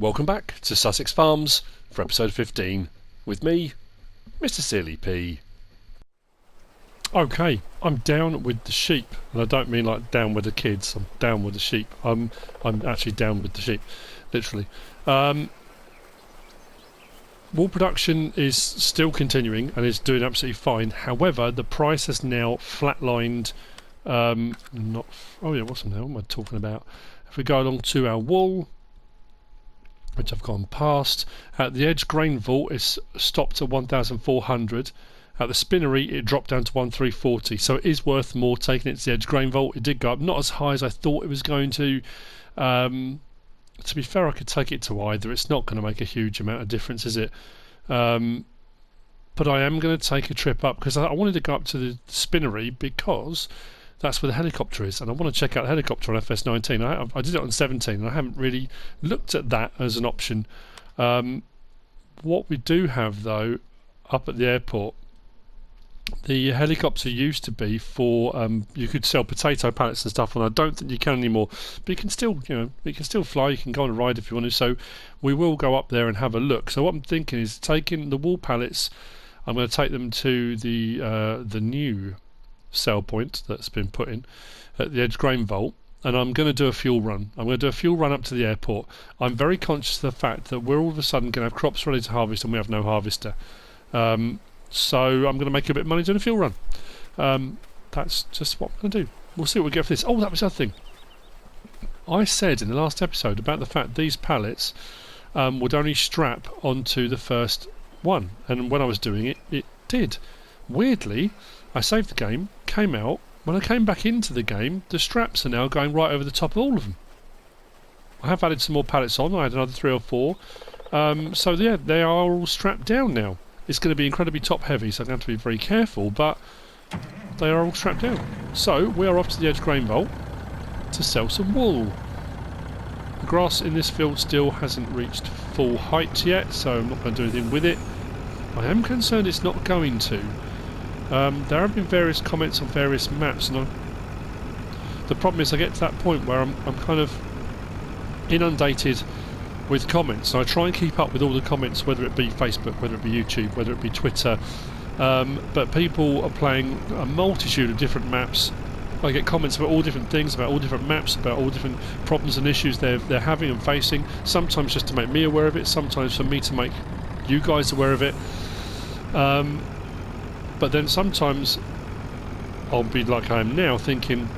Welcome back to Sussex Farms for episode 15 with me, MrSealyp. Okay, I'm down with the sheep, and I don't mean like down with the kids. I'm down with the sheep. I'm actually down with the sheep, literally. Wool production is still continuing and is doing absolutely fine. However, the price has now flatlined. Oh yeah, what's now? What am I talking about? If we go along to our wool, which I've gone past, at the Edge grain vault it's stopped at 1,400. At the spinnery it dropped down to 1,340, so it is worth more taking it to the Edge grain vault. It did go up, not as high as I thought it was going to. To be fair, I could take it to either. It's not going to make a huge amount of difference, is it? But I am going to take a trip up because I wanted to go up to the spinnery because that's where the helicopter is, and I want to check out the helicopter on FS19. I did it on 17, and I haven't really looked at that as an option. What we do have, though, up at the airport, the helicopter used to be for you could sell potato pallets and stuff, and I don't think you can anymore. But you can still, you can still fly. You can go on a ride if you want to. So we will go up there and have a look. So what I'm thinking is taking the wool pallets. I'm going to take them to the new sell point that's been put in at the Edge grain vault, and I'm going to do a fuel run. I'm going to do a fuel run up to the airport. I'm very conscious of the fact that we're all of a sudden going to have crops ready to harvest and we have no harvester. So I'm going to make a bit of money doing a fuel run. That's just what I'm going to do. We'll see what we get for this. Oh, that was the other thing. I said in the last episode about the fact these pallets would only strap onto the first one, and when I was doing it, it did. Weirdly, I saved the game, came out. When I came back into the game, the straps are now going right over the top of all of them. I have added some more pallets on. I had another 3 or 4. So yeah, they are all strapped down now. It's going to be incredibly top heavy, so I'm going to have to be very careful, but they are all strapped down. So we are off to the Edge grain vault to sell some wool. The grass in this field still hasn't reached full height yet, so I'm not going to do anything with it. I am concerned it's not going to. There have been various comments on various maps, and the problem is I get to that point where I'm kind of inundated with comments, and I try and keep up with all the comments, whether it be Facebook, whether it be YouTube, whether it be Twitter, but people are playing a multitude of different maps. I get comments about all different things, about all different maps, about all different problems and issues they're having and facing, sometimes just to make me aware of it, sometimes for me to make you guys aware of it. But then sometimes I'll be like I am now, thinking,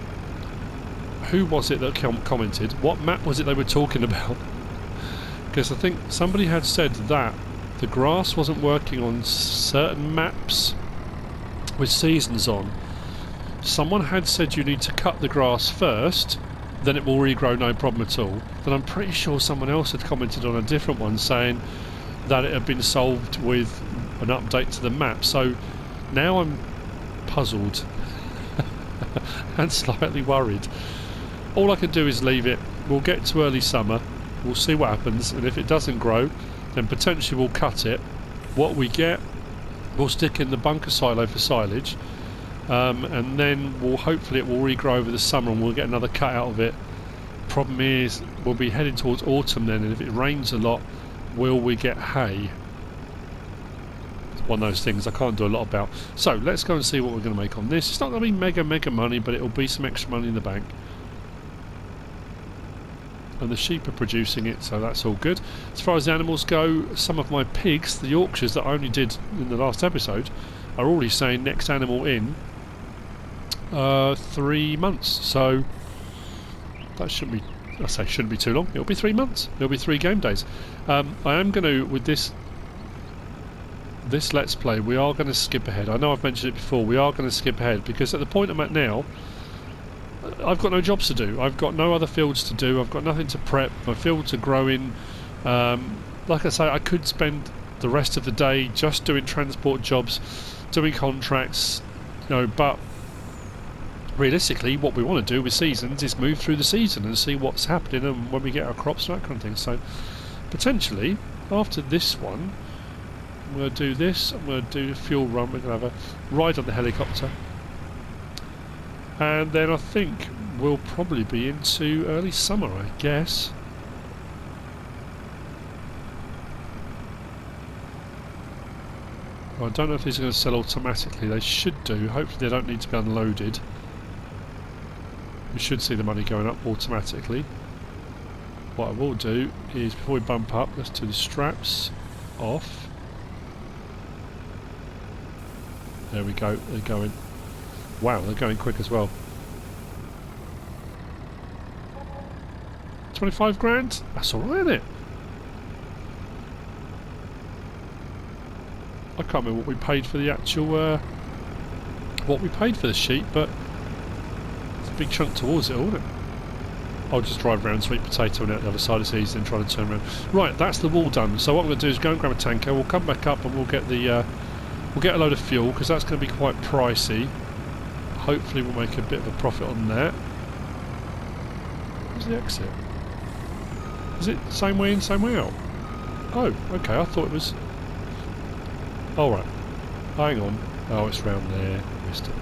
who was it that commented? What map was it they were talking about? Because I think somebody had said that the grass wasn't working on certain maps with seasons on. Someone had said you need to cut the grass first, then it will regrow no problem at all. Then I'm pretty sure someone else had commented on a different one saying that it had been solved with an update to the map. So now I'm puzzled and slightly worried. All I can do is leave it. We'll get to early summer, we'll see what happens, and if it doesn't grow, then potentially we'll cut it. What we get, we'll stick in the bunker silo for silage, and then hopefully it will regrow over the summer and we'll get another cut out of it. Problem is, we'll be heading towards autumn then, and if it rains a lot, will we get hay? One of those things I can't do a lot about. So let's go and see what we're going to make on this. It's not going to be mega money, but it'll be some extra money in the bank. And the sheep are producing it, so that's all good. As far as the animals go, some of my pigs, the Yorkshires that I only did in the last episode, are already saying next animal in 3 months. So that shouldn't be too long. It'll be 3 months. It'll be 3 game days. I am going to, with this Let's Play, we are going to skip ahead. I know I've mentioned it before, we are going to skip ahead because at the point I'm at now, I've got no jobs to do. I've got no other fields to do. I've got nothing to prep. My fields are growing. Like I say, I could spend the rest of the day just doing transport jobs, doing contracts, but realistically what we want to do with seasons is move through the season and see what's happening and when we get our crops and that kind of thing. So potentially after this one I'm going to do this, I'm going to do a fuel run, we're going to have a ride on the helicopter, and then I think we'll probably be into early summer, I guess. I don't know if these are going to sell automatically. They should do. Hopefully they don't need to be unloaded. We should see the money going up automatically. What I will do is, before we bump up, let's do the straps off. There we go, they're going. Wow, they're going quick as well. 25 grand? That's alright, isn't it? I can't remember what we paid for the actual, what we paid for the sheep, but it's a big chunk towards it all, isn't it? I'll just drive around sweet potato and out the other side, it's easy, then try to turn around. Right, that's the wall done. So what I'm going to do is go and grab a tanker, we'll come back up and we'll get the, we'll get a load of fuel, because that's going to be quite pricey. Hopefully we'll make a bit of a profit on that. Where's the exit? Is it same way in, same way out? Oh, okay, I thought it was... Alright, hang on. Oh, it's round there. Missed it.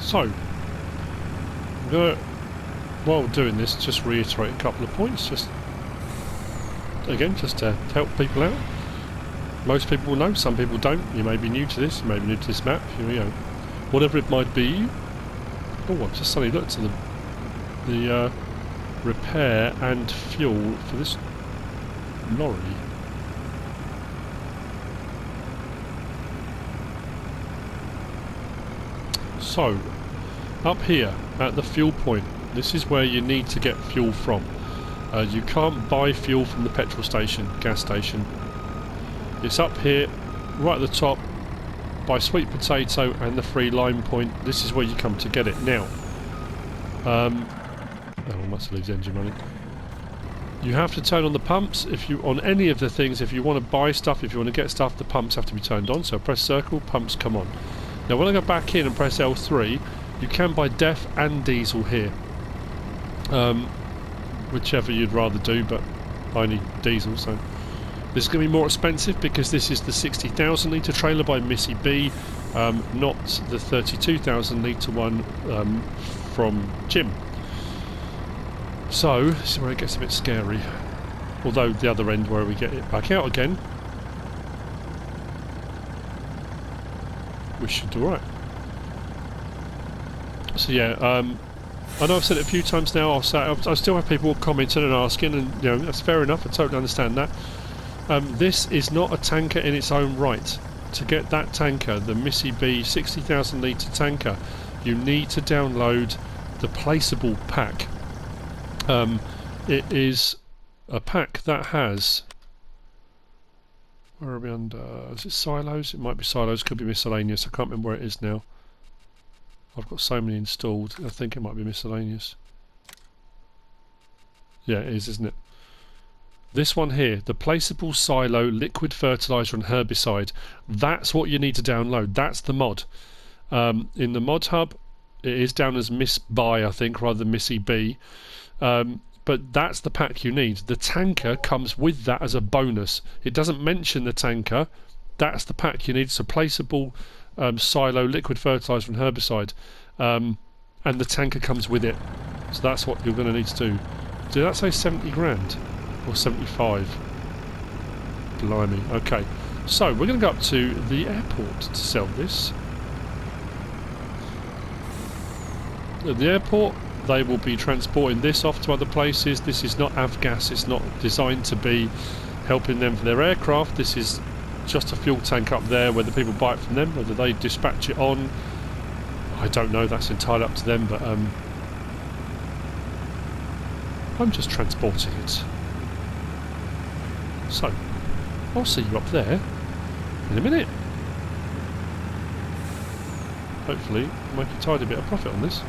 So, I'm going to, while doing this, just reiterate a couple of points, just again, just to help people out. Most people will know, some people don't. You may be new to this, you may be new to this map, you know, whatever it might be. Oh, I've just suddenly looked at the repair and fuel for this lorry. So, up here at the fuel point, this is where you need to get fuel from. You can't buy fuel from the petrol station, gas station. It's up here, right at the top, by Sweet Potato and the free line point. This is where you come to get it. Now, oh, I must leave the engine running. You have to turn on the pumps if you on any of the things. If you want to buy stuff, if you want to get stuff, the pumps have to be turned on. So press circle, pumps come on. Now when I go back in and press L3, you can buy def and diesel here. Whichever you'd rather do, but I need diesel, so this is going to be more expensive because this is the 60,000 litre trailer by Missy B, not the 32,000 litre one from Jim. So this is where it gets a bit scary. Although the other end where we get it back out again, we should do alright. So yeah, I know I've said it a few times now. I still have people commenting and asking, and you know that's fair enough. I totally understand that. This is not a tanker in its own right. To get that tanker, the Missy B 60,000 litre tanker, you need to download the placeable pack. It is a pack that has... Where are we under? Is it silos? It might be silos, could be miscellaneous. I can't remember where it is now. I've got so many installed, I think it might be miscellaneous. Yeah, it is, isn't it? This one here, the placeable silo, liquid fertilizer and herbicide. That's what you need to download. That's the mod. In the mod hub, it is down as Miss Buy, I think, rather than Missy B. But that's the pack you need. The tanker comes with that as a bonus. It doesn't mention the tanker. That's the pack you need. It's a placeable silo, liquid fertilizer and herbicide. And the tanker comes with it. So that's what you're going to need to do. Did that say 70 grand? Or 75? Blimey. Okay. So we're going to go up to the airport to sell this. At the airport, they will be transporting this off to other places. This is not avgas. It's not designed to be helping them for their aircraft. This is just a fuel tank up there, whether people buy it from them, whether they dispatch it on, I don't know, that's entirely up to them, but I'm just transporting it. So, I'll see you up there in a minute. Hopefully, make a tidy bit of profit on this.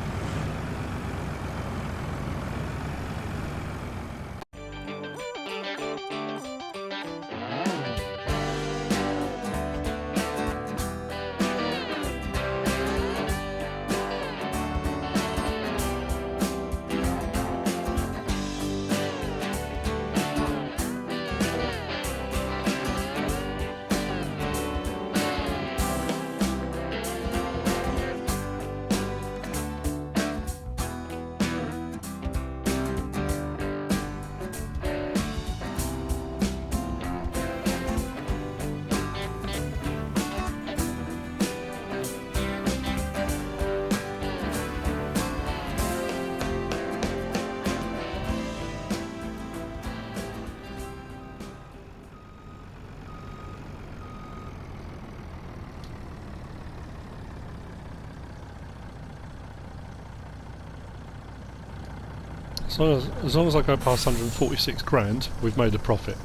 As long as I go past 146 grand, we've made a profit.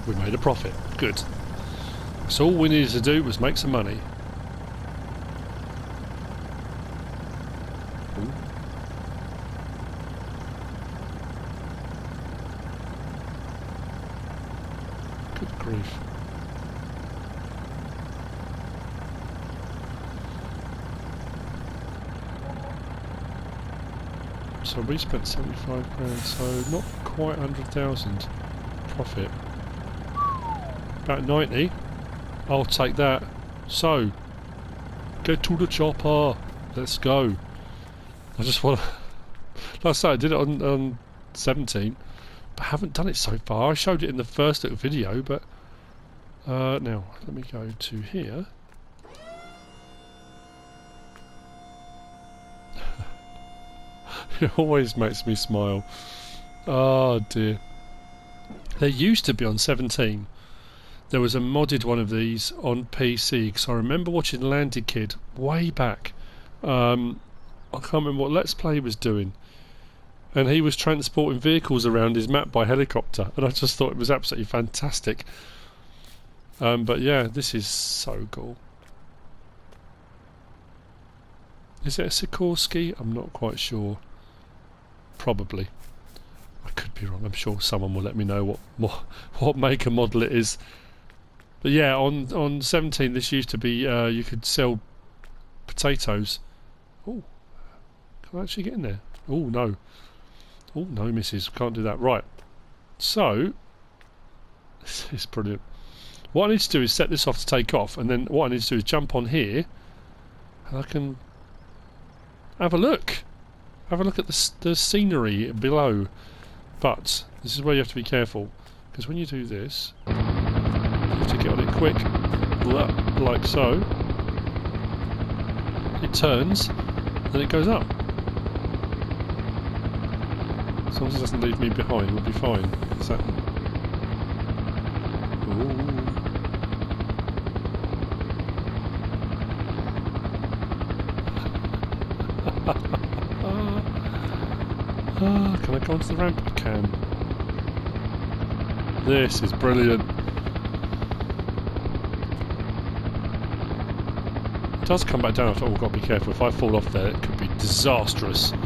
We made a profit. Good. So all we needed to do was make some money. Ooh. Good grief. So we spent 75 grand, so not quite 100,000 profit. About 90. I'll take that. So, get to the chopper. Let's go. I just want to... Like I said, I did it on 17, but I haven't done it so far. I showed it in the first little video, but... now, let me go to here. It always makes me smile. Oh dear. There used to be on 17. There was a modded one of these on PC, because I remember watching Landed Kid way back. I can't remember what Let's Play was doing. And he was transporting vehicles around his map by helicopter, and I just thought it was absolutely fantastic. But yeah, this is so cool. Is it a Sikorsky? I'm not quite sure. Probably. I could be wrong. I'm sure someone will let me know what make and model it is. But yeah, on 17 this used to be you could sell potatoes. Oh, can I actually get in there? Oh no. Oh no, missus, can't do that. Right. So this is brilliant. What I need to do is set this off to take off, and then what I need to do is jump on here, and I can have a look. Have a look at the scenery below. But this is where you have to be careful, because when you do this, you have to get on it quick, like so. It turns, then it goes up. As long as it doesn't leave me behind, we'll be fine. Is that... Ooh. Can I go onto the ramp? I can. This is brilliant. It does come back down after. Oh, I've got to be careful. If I fall off there, it could be disastrous. It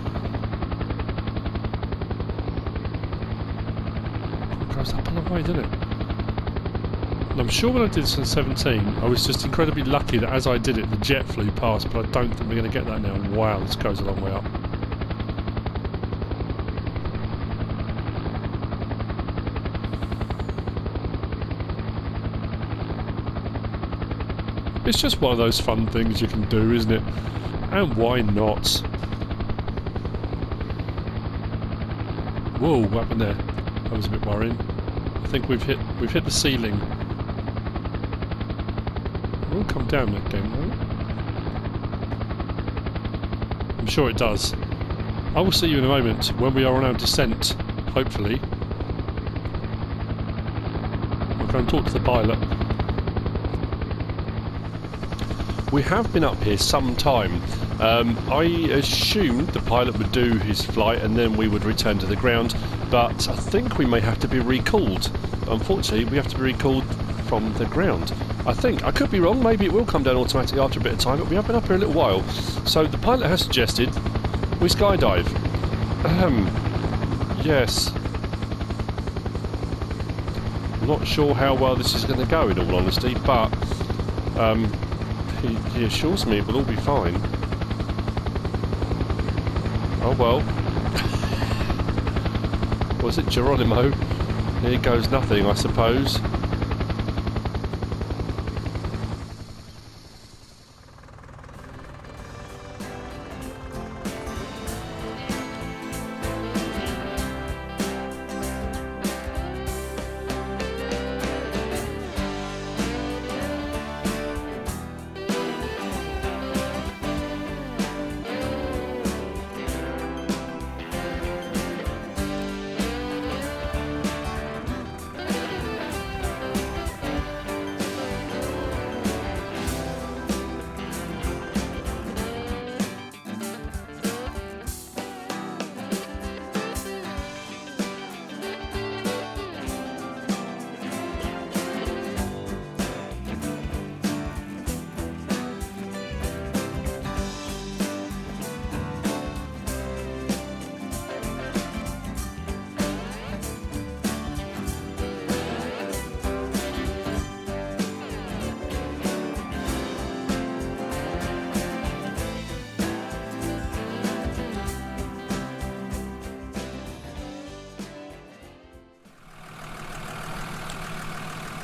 goes up a long way, doesn't it? And I'm sure when I did this in 17, I was just incredibly lucky that as I did it, the jet flew past, but I don't think we're going to get that now. Wow, this goes a long way up. It's just one of those fun things you can do, isn't it? And why not? Whoa, what happened there? That was a bit worrying. I think we've hit the ceiling. It will come down that game, though. I'm sure it does. I will see you in a moment when we are on our descent, hopefully. I'll go and talk to the pilot. We have been up here some time. I assumed the pilot would do his flight and then we would return to the ground, but I think we may have to be recalled. Unfortunately, we have to be recalled from the ground. I think. I could be wrong, maybe it will come down automatically after a bit of time, but we have been up here a little while. So the pilot has suggested we skydive. Yes. I'm not sure how well this is going to go, in all honesty, but he assures me it will all be fine. Oh well. Was it Geronimo? Here goes nothing, I suppose.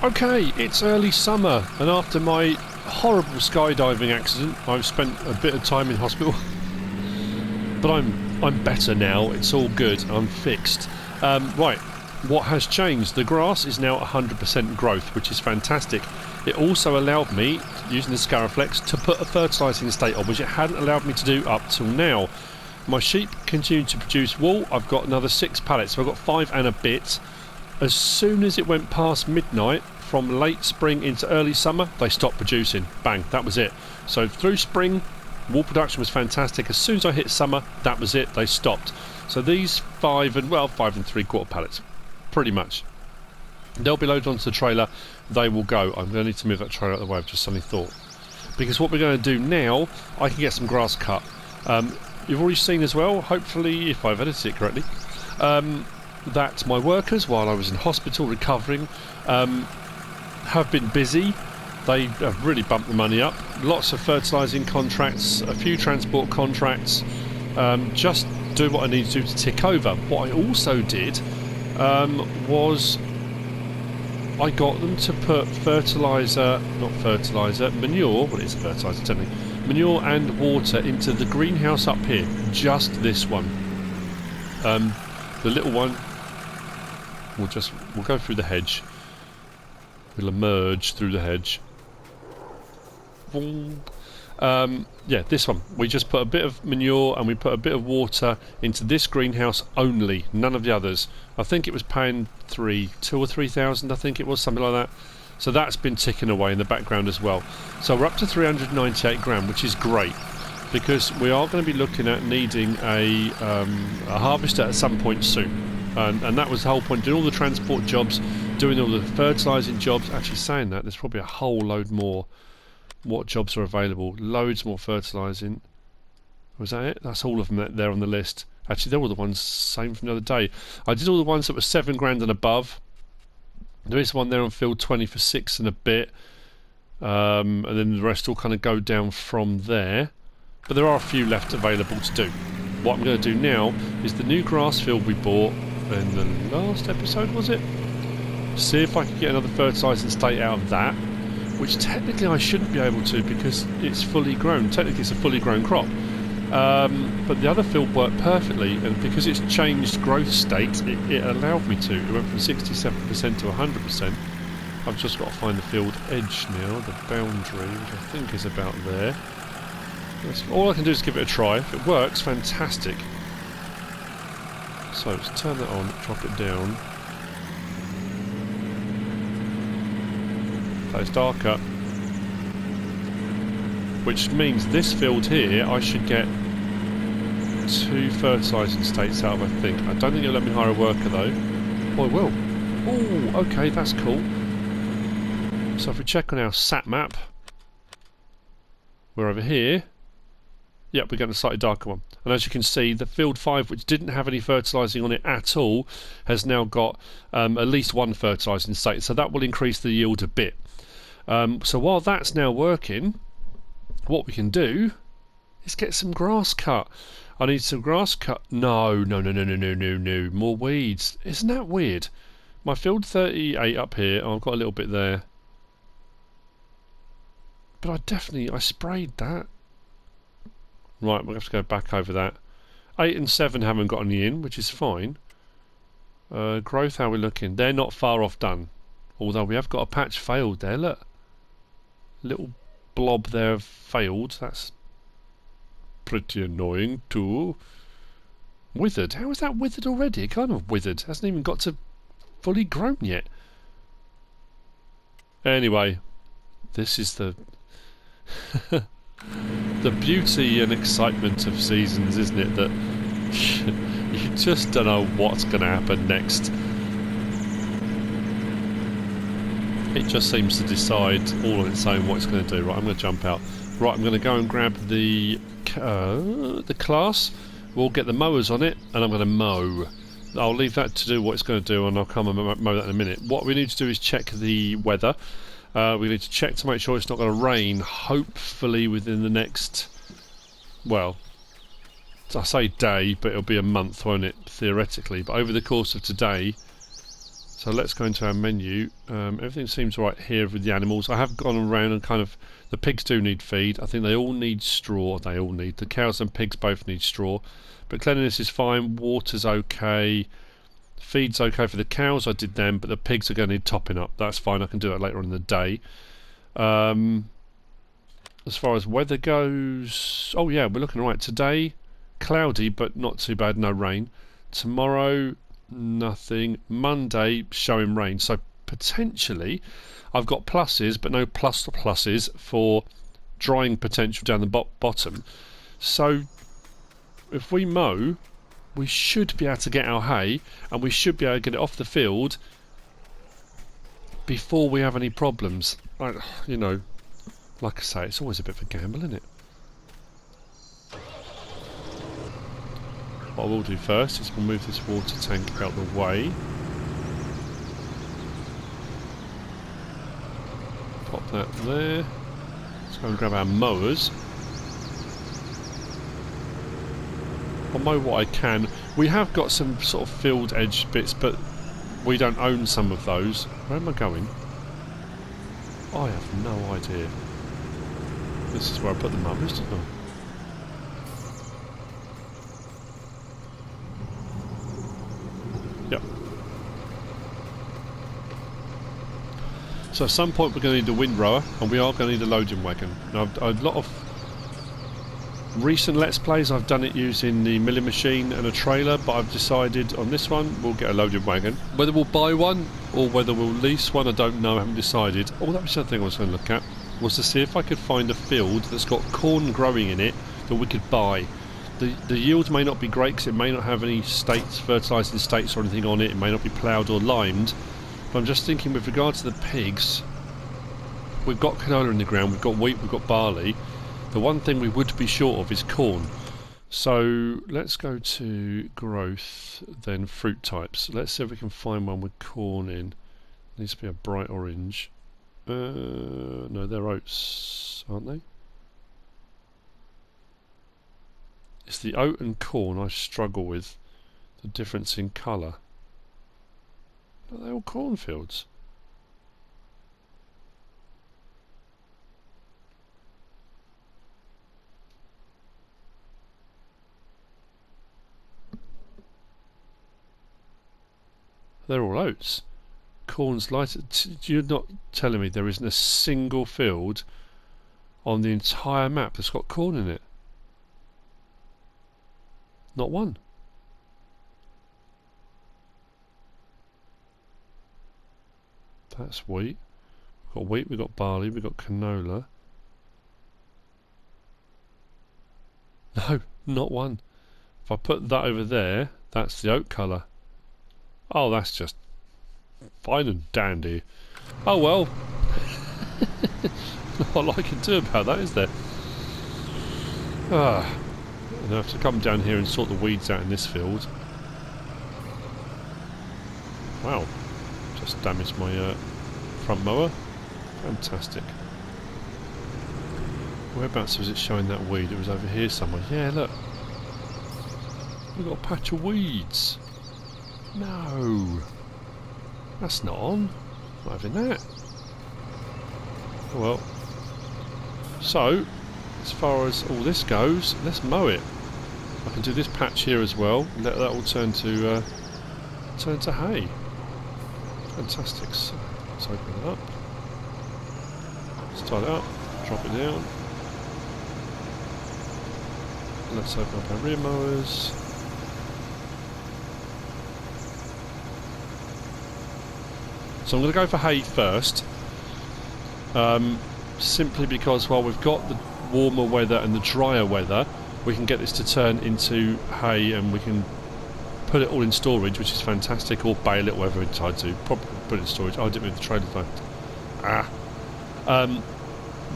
Okay, it's early summer, and after my horrible skydiving accident, I've spent a bit of time in hospital. But I'm better now. It's all good. I'm fixed. Right, what has changed? The grass is now 100% growth, which is fantastic. It also allowed me, using the Scariflex, to put a fertilising state on, which it hadn't allowed me to do up till now. My sheep continue to produce wool. I've got another 6 pallets, so I've got 5 and a bit. As soon as it went past midnight, from late spring into early summer, they stopped producing. Bang, that was it. So through spring, wool production was fantastic. As soon as I hit summer, that was it, they stopped. So these 5 and 3/4 pallets, pretty much. They'll be loaded onto the trailer, they will go. I'm going to need to move that trailer out of the way, I've just suddenly thought. Because what we're going to do now, I can get some grass cut. You've already seen as well, hopefully, if I've edited it correctly, that my workers, while I was in hospital recovering, have been busy. They have really bumped the money up. Lots of fertilising contracts, a few transport contracts, just do what I need to do to tick over. What I also did was I got them to put manure, well it's fertiliser technically, manure and water into the greenhouse up here, just this one. The little one, we'll go through the hedge. We'll emerge through the hedge. Yeah, this one. We just put a bit of manure and we put a bit of water into this greenhouse only, none of the others. I think it was paying 2,000 or 3,000, I think it was, something like that. So that's been ticking away in the background as well. So we're up to 398 grand, which is great, because we are going to be looking at needing a harvester at some point soon. And that was the whole point, doing all the transport jobs, doing all the fertilising jobs. Actually saying that, there's probably a whole load more. What jobs are available? Loads more fertilising. Was that it? That's all of them there on the list. Actually, they're all the ones same from the other day. I did all the ones that were 7 grand and above. There is one there on field 20 for 6 and a bit. And then the rest all kind of go down from there. But there are a few left available to do. What I'm going to do now is the new grass field we bought in the last episode, was it? See if I can get another fertilising state out of that, which technically I shouldn't be able to because it's fully grown. Technically it's a fully grown crop. But the other field worked perfectly, and because it's changed growth state, it allowed me to. It went from 67% to 100%. I've just got to find the field edge now, the boundary, which I think is about there. All I can do is give it a try. If it works, fantastic. So let's turn that on, drop it down. That is darker. Which means this field here, I should get 2 fertilising states out of, I think. I don't think it'll let me hire a worker though. Oh, it will. Oh, okay, that's cool. So if we check on our sat map, we're over here. Yep, we're getting a slightly darker one. And as you can see, the field 5, which didn't have any fertilising on it at all, has now got at least 1 fertilising state. So that will increase the yield a bit. So while that's now working, what we can do is get some grass cut. I need some grass cut. No. More weeds. Isn't that weird? My field 38 up here, I've got a little bit there. But I sprayed that. Right, we'll have to go back over that. 8 and 7 haven't got any in, which is fine. Growth, how are we looking? They're not far off done. Although we have got a patch failed there, look. Little blob there failed. That's pretty annoying too. Withered. How is that withered already? It kind of withered. Hasn't even got to fully grown yet. Anyway, this is the the beauty and excitement of seasons, isn't it? That you just don't know what's going to happen next. It just seems to decide all on its own what it's going to do. Right, I'm going to jump out. Right, I'm going to go and grab the class. We'll get the mowers on it, and I'm going to mow. I'll leave that to do what it's going to do, and I'll come and mow that in a minute. What we need to do is check the weather. We need to check to make sure it's not going to rain, hopefully within the next, well, I say day, but it'll be a month, won't it, theoretically. But over the course of today, So let's go into our menu. Everything seems right here with the animals. I have gone around and kind of, the pigs do need feed. I think they all need straw. The cows and pigs both need straw. But cleanliness is fine, water's okay, feed's okay for the cows, I did them, but the pigs are going to need topping up. That's fine, I can do that later on in the day. As far as weather goes, oh yeah, we're looking alright. Today, cloudy but not too bad, no rain. Tomorrow, nothing. Monday, showing rain. So potentially, I've got pluses but no pluses for drying potential down the bottom. So if we mow, we should be able to get our hay, and we should be able to get it off the field before we have any problems. Like, you know, like I say, it's always a bit of a gamble, isn't it? What I will do first is we'll move this water tank out the way. Pop that there. Let's go and grab our mowers. I'll mow what I can. We have got some sort of field edge bits, but we don't own some of those. Where am I going? I have no idea. This is where I put the mowers, didn't I? Yep. So at some point we're going to need a windrower, and we are going to need a loading wagon. Now, a lot of recent Let's Plays I've done it using the milling machine and a trailer, but I've decided on this one we'll get a loading wagon. Whether we'll buy one or whether we'll lease one, I don't know, I haven't decided. Oh, that was the other thing I was going to look at, was to see if I could find a field that's got corn growing in it that we could buy. The yield may not be great because it may not have any fertilising states or anything on it, it may not be ploughed or limed, but I'm just thinking with regard to the pigs, we've got canola in the ground, we've got wheat, we've got barley. The one thing we would be short of is corn. So let's go to growth, then fruit types. Let's see if we can find one with corn in. It needs to be a bright orange. No, they're oats, aren't they? It's the oat and corn I struggle with. The difference in colour. Are they all cornfields? They're all oats. Corn's lighter. You're not telling me there isn't a single field on the entire map that's got corn in it? Not one. That's wheat. We've got wheat, we've got barley, we've got canola. No, not one. If I put that over there, that's the oat colour. Oh, that's just fine and dandy. Oh well. Not a lot I can do about that, is there? Ah. I have to come down here and sort the weeds out in this field. Wow. Just damaged my front mower. Fantastic. Whereabouts was it showing that weed? It was over here somewhere. Yeah, look. We've got a patch of weeds. No. That's not on. Not having that. Well. So, as far as all this goes, let's mow it. I can do this patch here as well. Let that all turn to hay. Fantastic. So, let's open it up. Start it up. Drop it down. Let's open up our rear mowers. So I'm going to go for hay first. Simply because while we've got the warmer weather and the drier weather, we can get this to turn into hay and we can put it all in storage, which is fantastic, or bale it, whatever we decide to. Probably put it in storage. Oh, I didn't move the trailer though.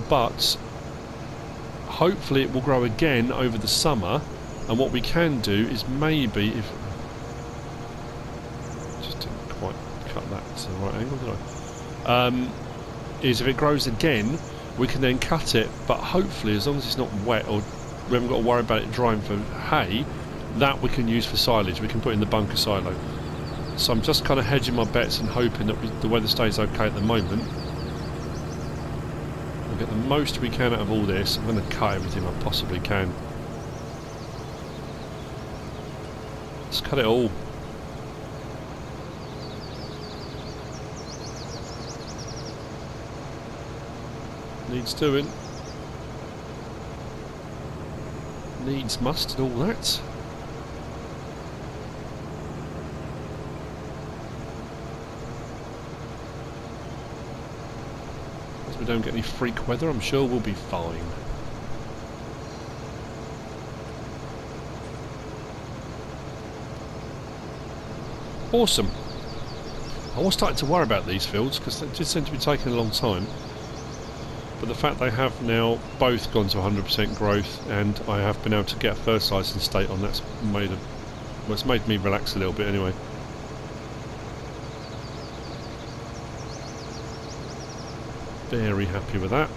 But hopefully it will grow again over the summer, and what we can do is maybe, if just didn't quite cut that to the right angle, did I? Is if it grows again, we can then cut it, but hopefully as long as it's not wet or we haven't got to worry about it drying for hay, that we can use for silage. We can put in the bunker silo. So I'm just kind of hedging my bets and hoping that the weather stays okay at the moment. We'll get the most we can out of all this. I'm going to cut everything I possibly can. Let's cut it all. Needs doing. Needs must and all that. As we don't get any freak weather, I'm sure we'll be fine. Awesome. I was starting to worry about these fields because they did seem to be taking a long time. But the fact they have now both gone to 100% growth, and I have been able to get a fertilising state on, that's made a, well, it's made me relax a little bit anyway. Very happy with that.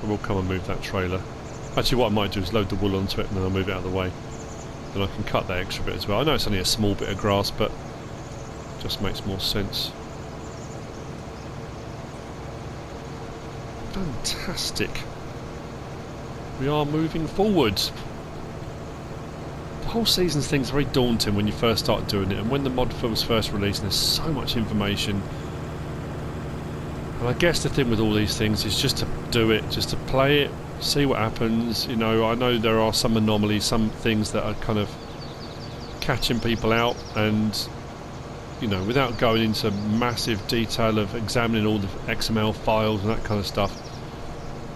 I will come and move that trailer. Actually, what I might do is load the wool onto it and then I'll move it out of the way. Then I can cut that extra bit as well. I know it's only a small bit of grass, but just makes more sense. Fantastic. We are moving forward. The whole season's thing's very daunting when you first start doing it, and when the mod was first released, there's so much information. And I guess the thing with all these things is just to do it, just to play it, see what happens. You know, I know there are some anomalies, some things that are kind of catching people out, and you know, without going into massive detail of examining all the XML files and that kind of stuff,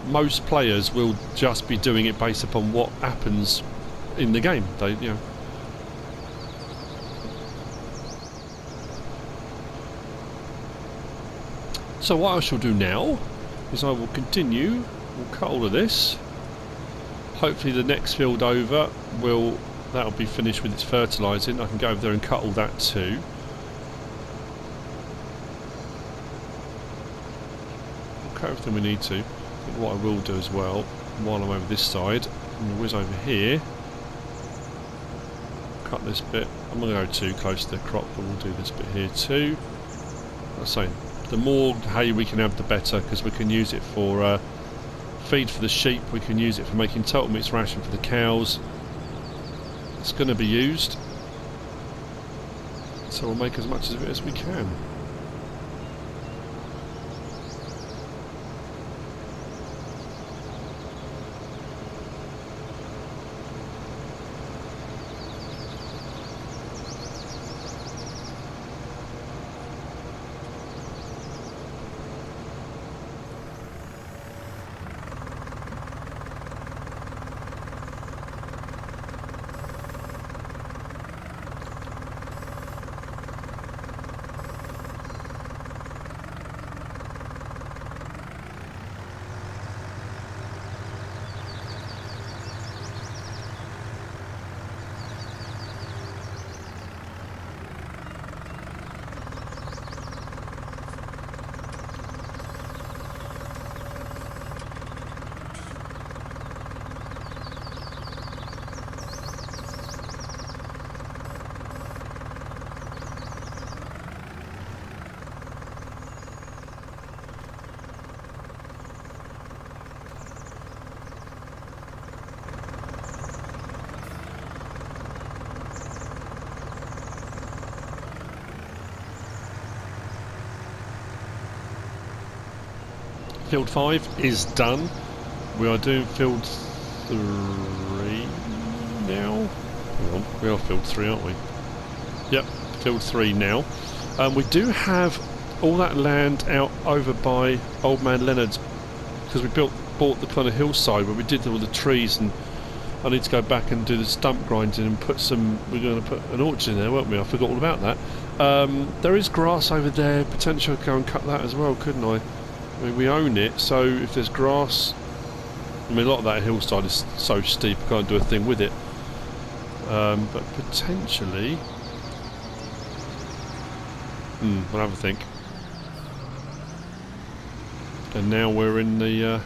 most players will just be doing it based upon what happens in the game. They, you know. So what I shall do now is I will continue. We'll cut all of this. Hopefully the next field over that'll be finished with its fertilising. I can go over there and cut all that too. Cut everything we need to. I think what I will do as well, while I'm over this side, I'm going to whiz over here, cut this bit. I'm going to go too close to the crop, but we'll do this bit here too. Like I say, the more hay we can have, the better, because we can use it for feed for the sheep, we can use it for making total mixed ration for the cows. It's going to be used, so we'll make as much of it as we can. Field 5 is done. We are doing field 3 now. Hang on, we are field 3, aren't we? Yep, field 3 now. We do have all that land out over by Old Man Leonard's, because we bought the kind of hillside where we did all the trees, and I need to go back and do the stump grinding and put some. We're going to put an orchard in there, weren't we? I forgot all about that. There is grass over there. Potentially, I could go and cut that as well, couldn't I? I mean, we own it, so if there's grass, I mean, a lot of that hillside is so steep, I can't do a thing with it. But potentially, we'll have a think. And now we're in the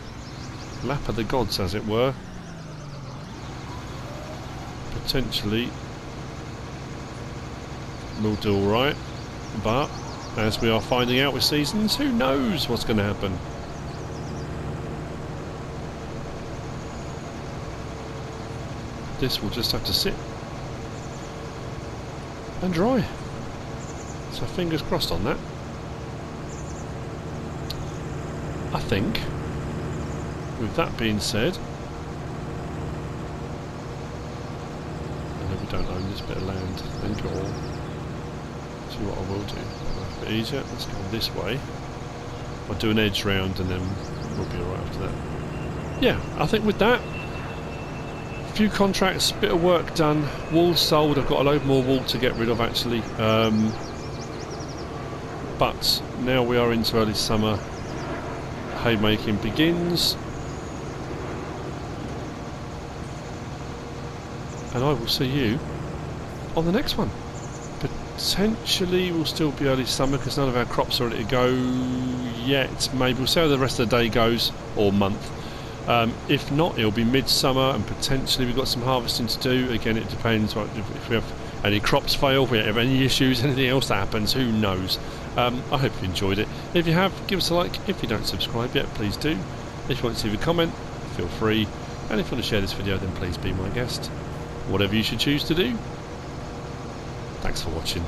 lap of the gods, as it were. potentially we'll do alright, but as we are finding out with seasons, who knows what's going to happen. This will just have to sit and dry, so fingers crossed on that. I think, with that being said, I know we don't own this bit of land, I think, or see what I will do. A bit easier. Let's go this way. I'll do an edge round and then we'll be alright after that. Yeah, I think with that, a few contracts, bit of work done, wool sold. I've got a load more wool to get rid of actually. But now we are into early summer. Haymaking begins. And I will see you on the next one. Potentially we'll still be early summer because none of our crops are ready to go yet. Maybe we'll see how the rest of the day goes, or month. If not, it'll be midsummer, and potentially we've got some harvesting to do. Again, it depends if we have any crops fail, if we have any issues, anything else that happens, who knows. I hope you enjoyed it. If you have, give us a like. If you don't subscribe yet, please do. If you want to leave a comment, feel free. And if you want to share this video, then please be my guest. Whatever you should choose to do. Thanks for watching.